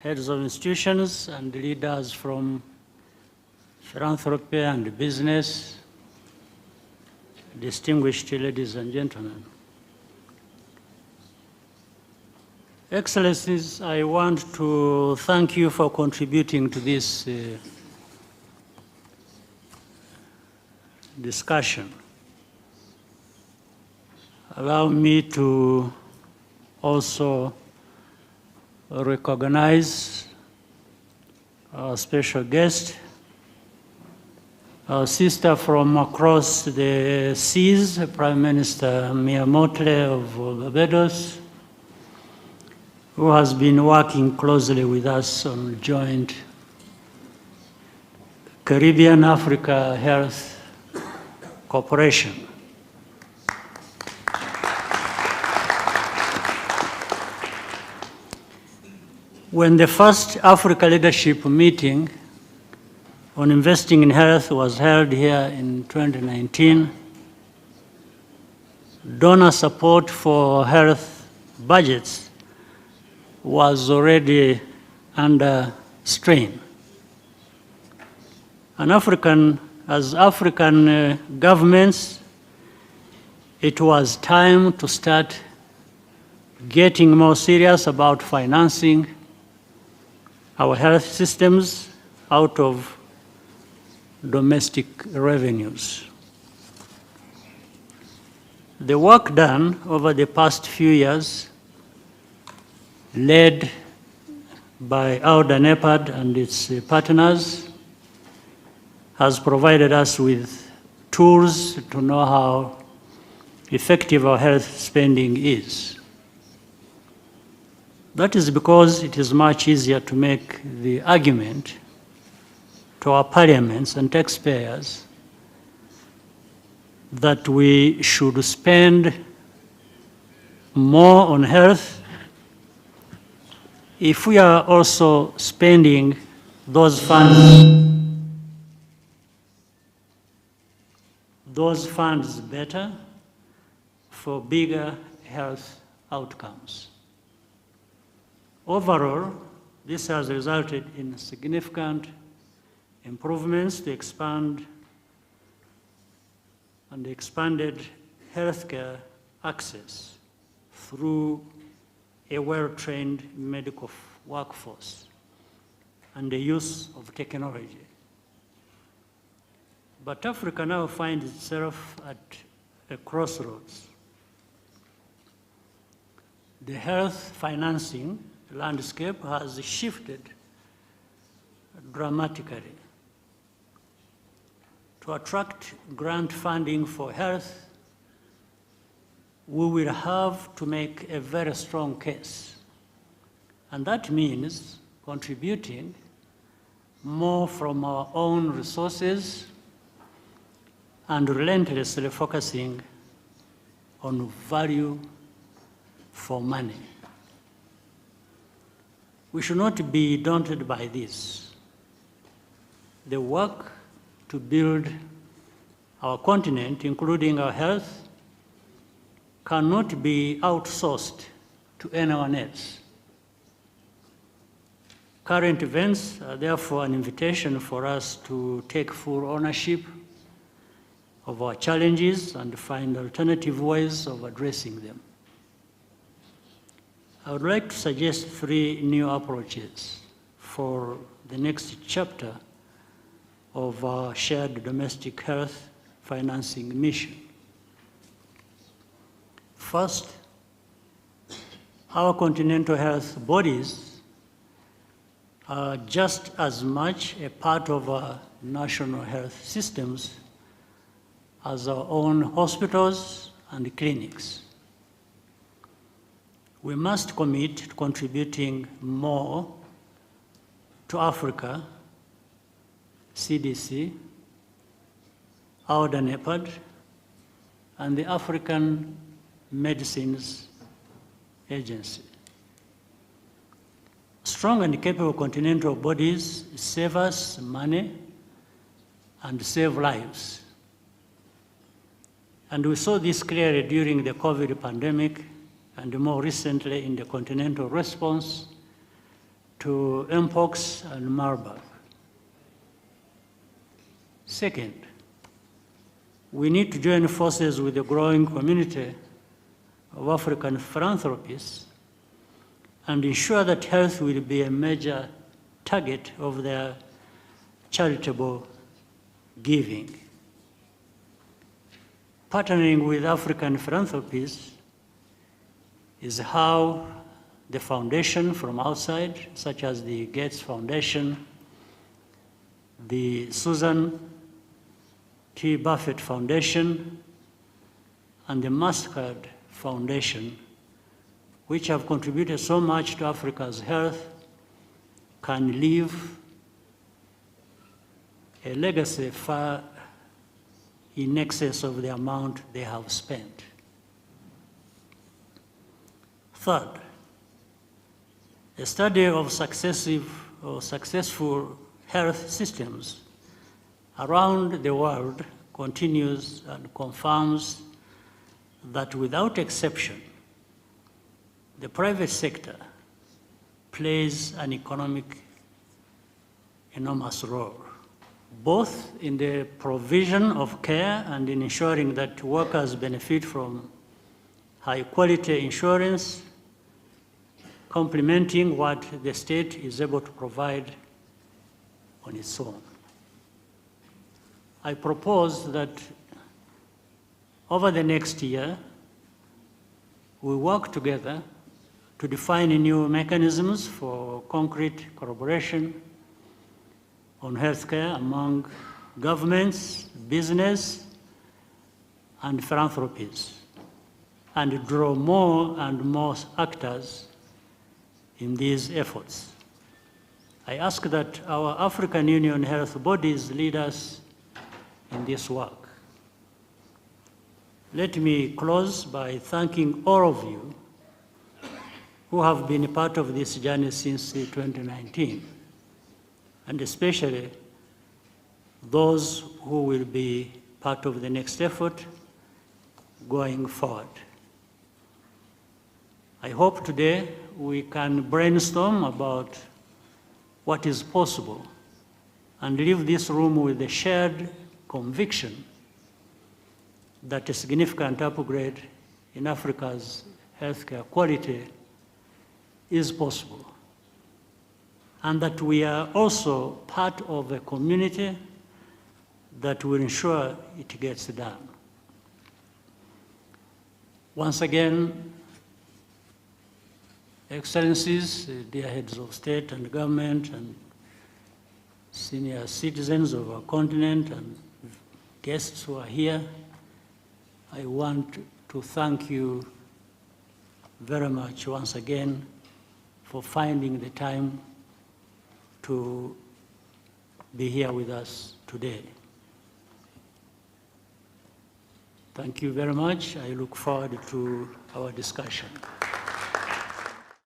heads of institutions and leaders from philanthropy and business, distinguished ladies and gentlemen. Excellencies, I want to thank you for contributing to this discussion. Allow me to also recognize our special guest, our sister from across the seas, Prime Minister Mia Mottley of Barbados, who has been working closely with us on joint Caribbean-Africa Health Cooperation. When the first Africa Leadership Meeting on investing in health was held here in 2019, donor support for health budgets was already under strain. As African governments, it was time to start getting more serious about financing our health systems out of domestic revenues. The work done over the past few years, led by NEPAD and its partners, has provided us with tools to know how effective our health spending is. That is because it is much easier to make the argument to our parliaments and taxpayers that we should spend more on health if we are also spending those funds better for bigger health outcomes. Overall, this has resulted in significant improvements to expanded healthcare access through a well-trained medical workforce and the use of technology. But Africa now finds itself at a crossroads. The health financing landscape has shifted dramatically. To attract grant funding for health, we will have to make a very strong case. And that means contributing more from our own resources and relentlessly focusing on value for money. We should not be daunted by this. The work to build our continent, including our health, cannot be outsourced to anyone else. Current events are therefore an invitation for us to take full ownership of our challenges and find alternative ways of addressing them. I would like to suggest 3 new approaches for the next chapter of our shared domestic health financing mission. First, our continental health bodies are just as much a part of our national health systems as our own hospitals and clinics. We must commit to contributing more to Africa, CDC, NEPAD, and the African Medicines Agency. Strong and capable continental bodies save us money and save lives. And we saw this clearly during the COVID pandemic and more recently in the continental response to mpox and Marburg. Second, we need to join forces with the growing community of African philanthropists and ensure that health will be a major target of their charitable giving. Partnering with African philanthropists is how the foundation from outside, such as the Gates Foundation, the Susan T. Buffett Foundation, and the MasterCard Foundation, which have contributed so much to Africa's health, can leave a legacy far in excess of the amount they have spent. Third, a study of successful health systems around the world continues and confirms that without exception, the private sector plays an enormous role, both in the provision of care and in ensuring that workers benefit from high-quality insurance, complementing what the state is able to provide on its own. I propose that over the next year, we work together to define new mechanisms for concrete collaboration on healthcare among governments, business, and philanthropies, and draw more and more actors in these efforts. I ask that our African Union health bodies lead us in this work. Let me close by thanking all of you who have been a part of this journey since 2019, and especially those who will be part of the next effort going forward. I hope today we can brainstorm about what is possible and leave this room with a shared conviction that a significant upgrade in Africa's healthcare quality is possible, and that we are also part of a community that will ensure it gets done. Once again, Excellencies, dear heads of state and government, and senior citizens of our continent, and guests who are here, I want to thank you very much once again for finding the time to be here with us today. Thank you very much. I look forward to our discussion.